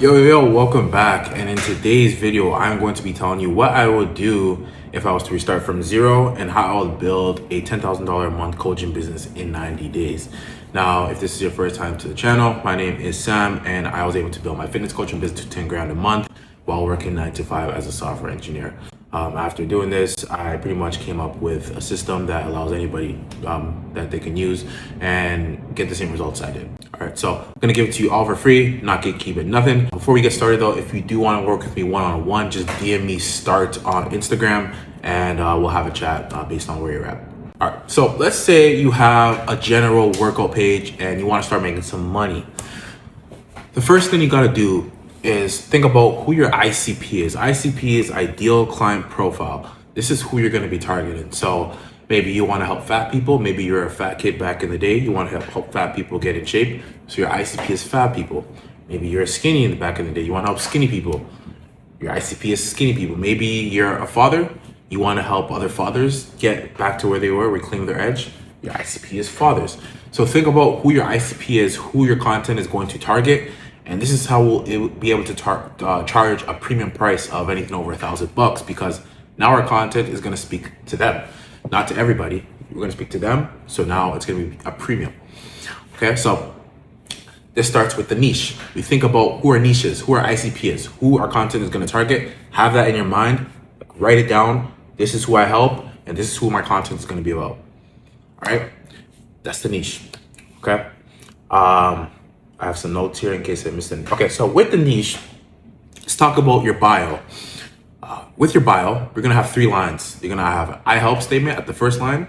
Yo, welcome back. And in today's video, I'm going to be telling you what I would do if I was to restart from zero and how I would build a $10,000 a month coaching business in 90 days. Now, if this is your first time to the channel, my name is Sam and I was able to build my fitness coaching business to 10 grand a month while working 9 to 5 as a software engineer. After doing this, I pretty much came up with a system that allows anybody that they can use and get the same results I did. All right, so I'm gonna give it to you all for free, not gatekeep it, nothing. Before we get started though, if you do wanna work with me one-on-one, just DM me start on Instagram and we'll have a chat based on where you're at. All right, so let's say you have a general workout page and you wanna start making some money. The first thing you gotta do is think about who your ICP is. ICP is ideal client profile. This is who you're gonna be targeting. So maybe you wanna help fat people. Maybe you're a fat kid back in the day. You wanna help fat people get in shape. So your ICP is fat people. Maybe you're skinny in the back in the day. You wanna help skinny people. Your ICP is skinny people. Maybe you're a father. You wanna help other fathers get back to where they were, reclaim their edge. Your ICP is fathers. So think about who your ICP is, who your content is going to target. And this is how we'll be able to charge a premium price of anything over $1,000 because now our content is going to speak to them, not to everybody. We're going to speak to them. So now it's going to be a premium. Okay, so this starts with the niche. We think about who our niche is, who our ICP is, who our content is going to target. Have that in your mind. Write it down. This is who I help, and this is who my content is going to be about. All right, that's the niche. Okay. I have some notes here in case I missed anything. Okay, so with the niche, let's talk about your bio. With your bio, we're gonna have 3 lines. You're gonna have an I help statement at the first line.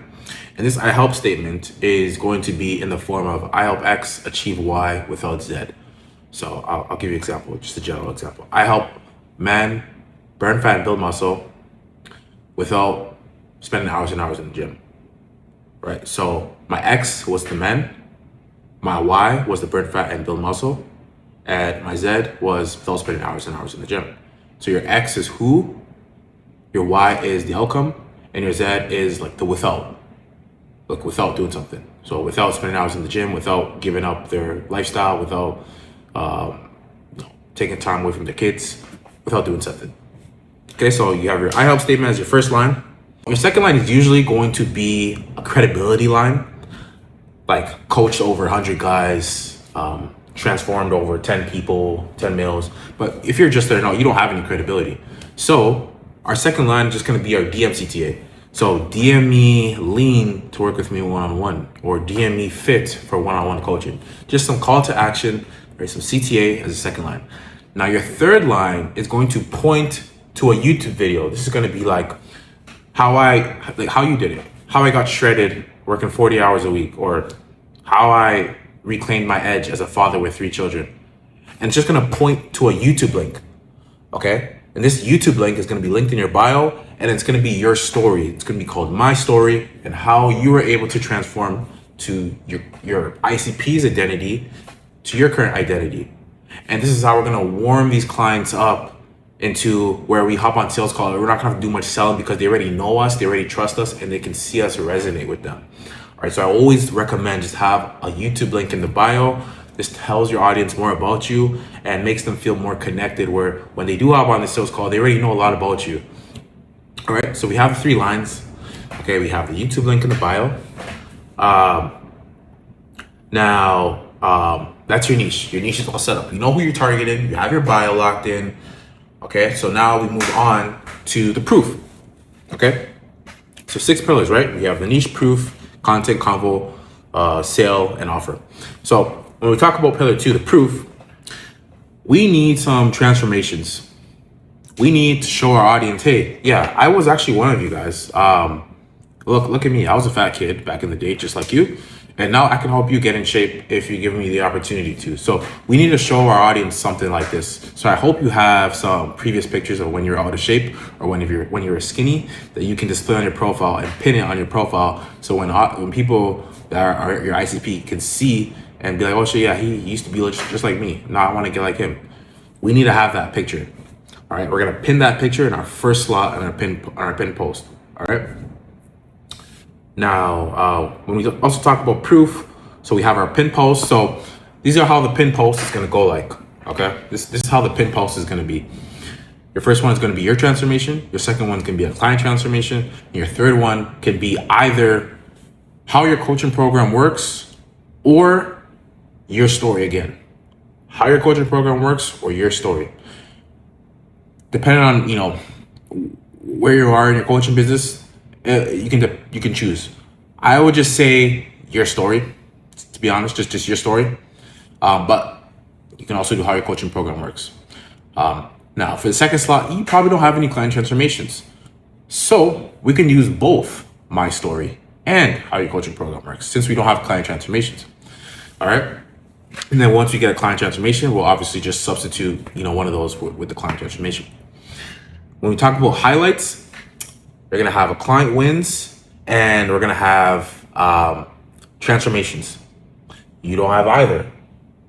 And this I help statement is going to be in the form of I help X achieve Y without Z. So I'll give you an example, just a general example. I help man burn fat and build muscle without spending hours and hours in the gym, right? So my X was the men. My Y was the burn fat and build muscle, and my Z was without spending hours and hours in the gym. So your X is who, your Y is the outcome, and your Z is like the without, like without doing something. So without spending hours in the gym, without giving up their lifestyle, without taking time away from their kids, without doing something. Okay, so you have your I help statement as your first line. Your second line is usually going to be a credibility line. Like coached over 100 guys, transformed over 10 people, 10 mils. But if you're just there now, you don't have any credibility. So our second line is just gonna be our DM CTA. So DM me lean to work with me one-on-one, or DM me fit for one-on-one coaching. Just some call to action, right? Some CTA as a second line. Now your third line is going to point to a YouTube video. This is gonna be like how you did it, how I got shredded working 40 hours a week, or how I reclaimed my edge as a father with 3 children. And it's just gonna point to a YouTube link, okay? And this YouTube link is gonna be linked in your bio, and it's gonna be your story. It's gonna be called My Story, and how you were able to transform to your ICP's identity to your current identity. And this is how we're gonna warm these clients up into where we hop on sales call. We're not gonna have to do much selling because they already know us, they already trust us, and they can see us resonate with them. All right, so I always recommend just have a YouTube link in the bio. This tells your audience more about you and makes them feel more connected, where when they do hop on the sales call, they already know a lot about you. All right, so we have 3 lines. Okay, we have the YouTube link in the bio. That's your niche. Your niche is all set up. You know who you're targeting, you have your bio locked in. Okay, so now we move on to the proof. Okay, so 6 pillars, right? We have the niche, proof, content, convo, sale, and offer. So when we talk about pillar 2, the proof, we need some transformations. We need to show our audience, hey, yeah, I was actually one of you guys. Look at me. I was a fat kid back in the day, just like you. And now I can help you get in shape if you give me the opportunity to. So we need to show our audience something like this. So I hope you have some previous pictures of when you're out of shape, or when you're skinny, that you can display on your profile and pin it on your profile. So when people that are your ICP can see and be like, oh shit, yeah, he used to be just like me. Now I want to get like him. We need to have that picture. All right, we're gonna pin that picture in our first slot on our pin post. All right. Now, when we also talk about proof, so we have our pin post. So these are how the pin post is gonna go like. Okay, this is how the pin post is going to be. Your first one is going to be your transformation. Your second one can be a client transformation. And your third one can be either how your coaching program works or your story again. How your coaching program works or your story. Depending on, where you are in your coaching business, you can choose. I would just say your story, to be honest, just your story. But you can also do how your coaching program works. Now, for the second slot, you probably don't have any client transformations. So we can use both my story and how your coaching program works since we don't have client transformations. All right. And then once we get a client transformation, we'll obviously just substitute, one of those with the client transformation. When we talk about highlights, we're going to have a client wins and we're going to have transformations. You don't have either.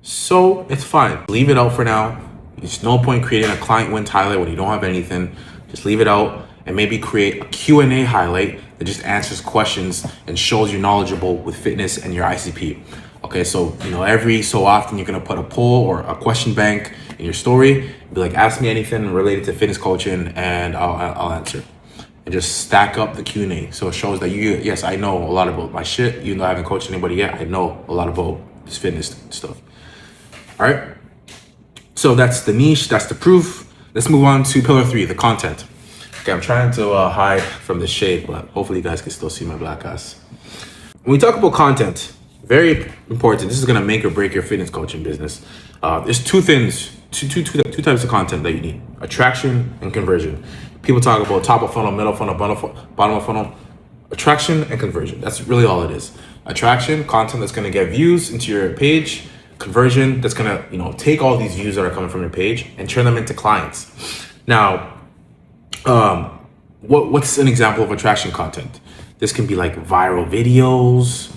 So it's fine. Leave it out for now. There's no point creating a client wins highlight when you don't have anything. Just leave it out and maybe create a Q&A highlight that just answers questions and shows you're knowledgeable with fitness and your ICP. Okay, so every so often you're gonna put a poll or a question bank in your story. Be like, ask me anything related to fitness coaching and I'll answer. And just stack up the Q&A so it shows that yes, I know a lot about my shit. Even though I haven't coached anybody yet, I know a lot about this fitness stuff. All right. So that's the niche, that's the proof. Let's move on to pillar 3, the content. Okay, I'm trying to hide from the shade, but hopefully you guys can still see my black ass. When we talk about content, very important. This is gonna make or break your fitness coaching business. There's two types of content that you need: attraction and conversion. People talk about top of funnel, middle funnel, bottom of funnel. Attraction and conversion. That's really all it is. Attraction, content that's gonna get views into your page. Conversion, that's gonna take all these views that are coming from your page and turn them into clients. Now, what's an example of attraction content? This can be like viral videos.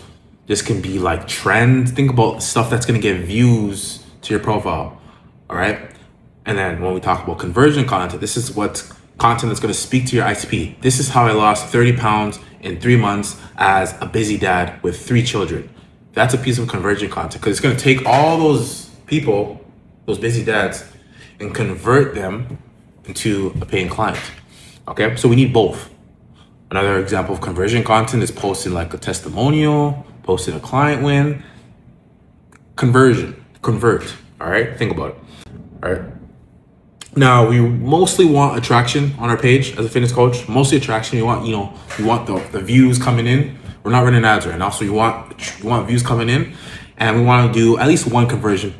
This can be like trends. Think about stuff that's gonna get views to your profile. All right. And then when we talk about conversion content, this is what content that's gonna speak to your ICP. This is how I lost 30 pounds in 3 months as a busy dad with 3 children. That's a piece of conversion content because it's going to take all those people, those busy dads, and convert them into a paying client. Okay, so we need both. Another example of conversion content is posting like a testimonial, posting a client win. Convert. All right, think about it. All right. Now we mostly want attraction on our page as a fitness coach. Mostly attraction. You want, you want the views coming in. We're not running ads right now, so you want views coming in, and we want to do at least one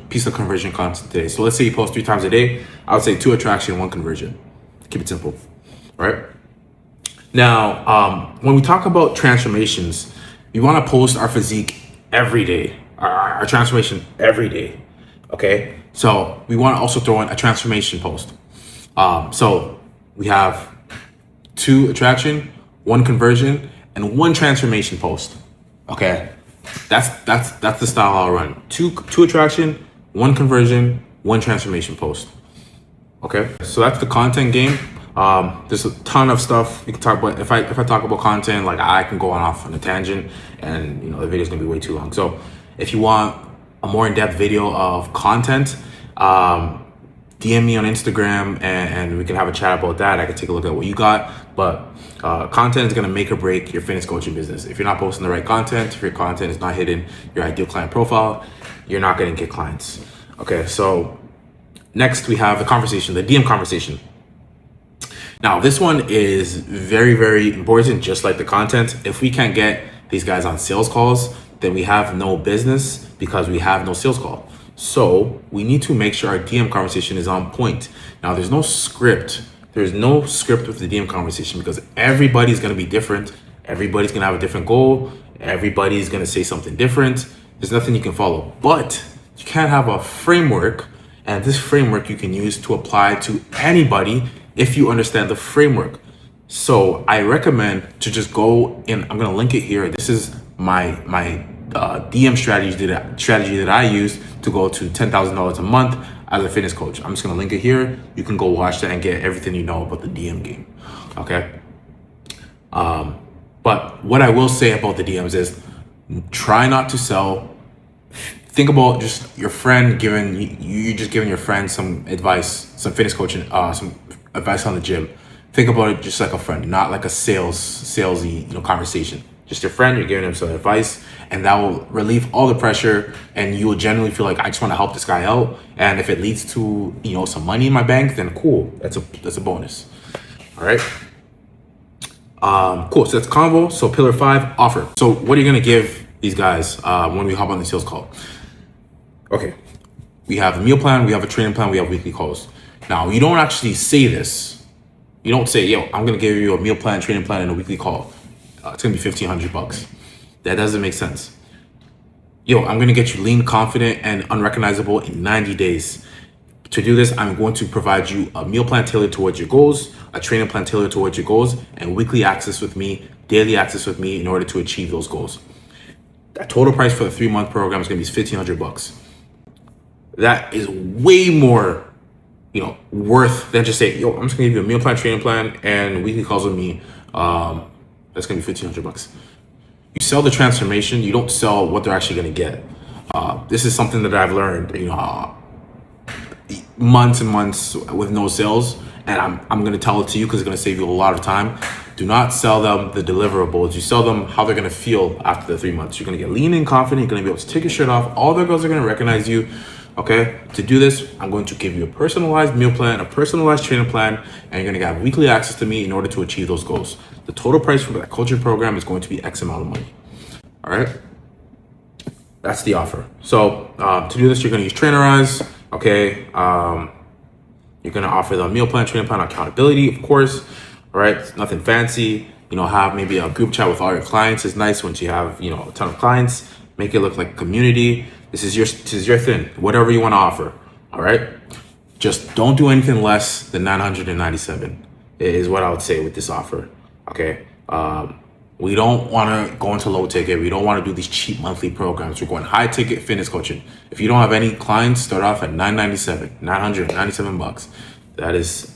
piece of conversion content today. So let's say you post 3 times a day. I would say 2 attraction, 1 conversion. Keep it simple, right? Now, when we talk about transformations, we want to post our physique every day, our transformation every day. Okay, so we want to also throw in a transformation post. So we have 2 attraction, 1 conversion, and 1 transformation post. Okay, that's the style I'll run. 2 attraction, 1 conversion, 1 transformation post. Okay, so that's the content game. There's a ton of stuff you can talk about. If I talk about content, like I can go off on a tangent, and the video's gonna be way too long. So if you want a more in-depth video of content, DM me on Instagram and we can have a chat about that. I can take a look at what you got. But content is going to make or break your fitness coaching business. If you're not posting the right content, if your content is not hitting your ideal client profile, you're not going to get clients. Okay, so next we have the conversation, the DM conversation. Now, this one is very, very important, just like the content. If we can't get these guys on sales calls, then we have no business because we have no sales call. So we need to make sure our DM conversation is on point. Now, there's no script. There's no script with the DM conversation because everybody's going to be different. Everybody's going to have a different goal. Everybody's going to say something different. There's nothing you can follow, but you can have a framework, and this framework you can use to apply to anybody if you understand the framework. So I recommend to just go in. I'm going to link it here. This is my DM strategy that I use to go to $10,000 a month as a fitness coach. I'm just going to link it here. You can go watch that and get everything you know about the DM game. Okay. But what I will say about the DMs is try not to sell think about just your friend giving you just giving your friend some advice, some fitness coaching, some advice on the gym. Think about it just like a friend, not like a salesy, conversation. Just your friend, you're giving them some advice, and that will relieve all the pressure, and you will generally feel like, I just want to help this guy out. And if it leads to, some money in my bank, then cool. That's a bonus. All right. Cool. So that's combo. So pillar 5, offer. So what are you gonna give these guys when we hop on the sales call? Okay. We have a meal plan, we have a training plan, we have weekly calls. Now, you don't actually say this. You don't say, yo, I'm gonna give you a meal plan, training plan, and a weekly call. It's gonna be $1,500. That doesn't make sense. Yo, I'm gonna get you lean, confident, and unrecognizable in 90 days. To do this, I'm going to provide you a meal plan tailored towards your goals, a training plan tailored towards your goals, and weekly access with me, daily access with me in order to achieve those goals. That total price for the 3-month program is gonna be $1,500. That is way more worth than just say, yo, I'm just gonna give you a meal plan, training plan, and weekly calls with me. That's gonna be $1,500. You sell the transformation. You don't sell what they're actually gonna get. This is something that I've learned, months and months with no sales, and I'm gonna tell it to you because it's gonna save you a lot of time. Do not sell them the deliverables. You sell them how they're gonna feel after the 3 months. You're gonna get lean and confident. You're gonna be able to take your shirt off. All the girls are gonna recognize you. Okay, to do this, I'm going to give you a personalized meal plan, a personalized training plan, and you're gonna have weekly access to me in order to achieve those goals. The total price for that coaching program is going to be X amount of money. All right, that's the offer. So to do this, you're gonna use Trainerize. Okay, you're gonna offer the meal plan, training plan, accountability, of course. All right, it's nothing fancy. Have maybe a group chat with all your clients. It's nice once you have a ton of clients. Make it look like a community. This is your thing. Whatever you want to offer. All right. Just don't do anything less than $997 is what I would say with this offer. Okay. We don't want to go into low ticket. We don't want to do these cheap monthly programs. We're going high ticket fitness coaching. If you don't have any clients, start off at $997. That is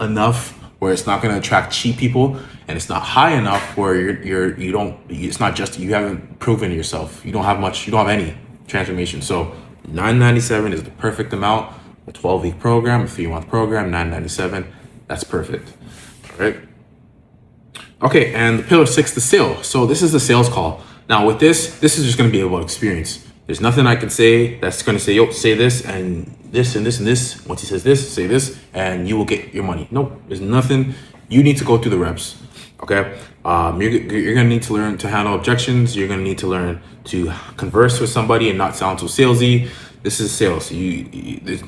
enough where it's not going to attract cheap people, and it's not high enough where it's not just, you haven't proven yourself. You don't have any transformation. So $997 is the perfect amount. A 12-week program, a 3-month program, $997. That's perfect. All right. Okay, and the pillar 6, the sale. So this is the sales call. Now with this is just going to be about experience. There's nothing I can say that's going to say, yo, say this and this and this and this. Once he says this, say this, and you will get your money. Nope, there's nothing. You need to go through the reps. Okay, you're gonna need to learn to handle objections. You're gonna need to learn to converse with somebody and not sound so salesy. This is sales. You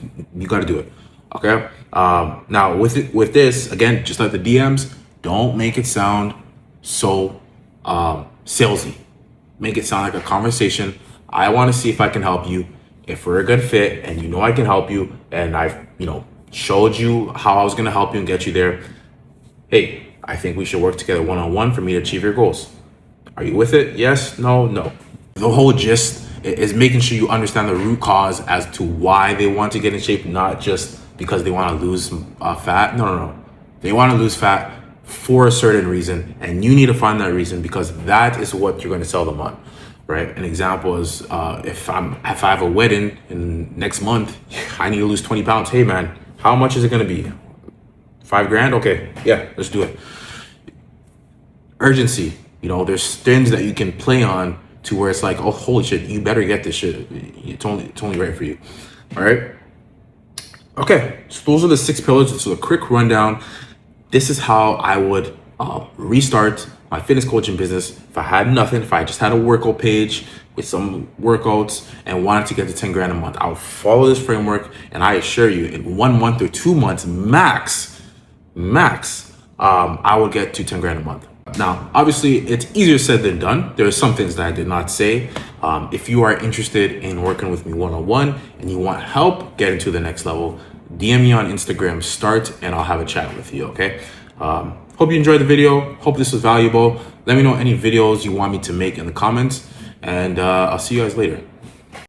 got to do it. Okay. Now with this, again, just like the DMs, don't make it sound so salesy. Make it sound like a conversation. I want to see if I can help you. If we're a good fit, and I can help you, and I've showed you how I was gonna help you and get you there. Hey, I think we should work together one-on-one for me to achieve your goals. Are you with it? Yes, no, no. The whole gist is making sure you understand the root cause as to why they want to get in shape, not just because they want to lose fat. No. They want to lose fat for a certain reason, and you need to find that reason, because that is what you're going to sell them on, right? An example is if I have a wedding in next month, I need to lose 20 pounds. Hey man, how much is it going to be? $5,000? Okay, yeah, let's do it. Urgency. There's things that you can play on to where it's like, oh, holy shit, you better get this shit. It's only right for you. All right. Okay, so those are the 6 pillars. So a quick rundown. This is how I would restart my fitness coaching business if I had nothing, if I just had a workout page with some workouts and wanted to get to 10 grand a month. I would follow this framework, and I assure you, in 1 month or 2 months max, I will get to 10 grand a month. Now, obviously, it's easier said than done. There are some things that I did not say. If you are interested in working with me one-on-one and you want help getting to the next level, DM me on Instagram, start, and I'll have a chat with you, okay? Hope you enjoyed the video. Hope this was valuable. Let me know any videos you want me to make in the comments, and I'll see you guys later.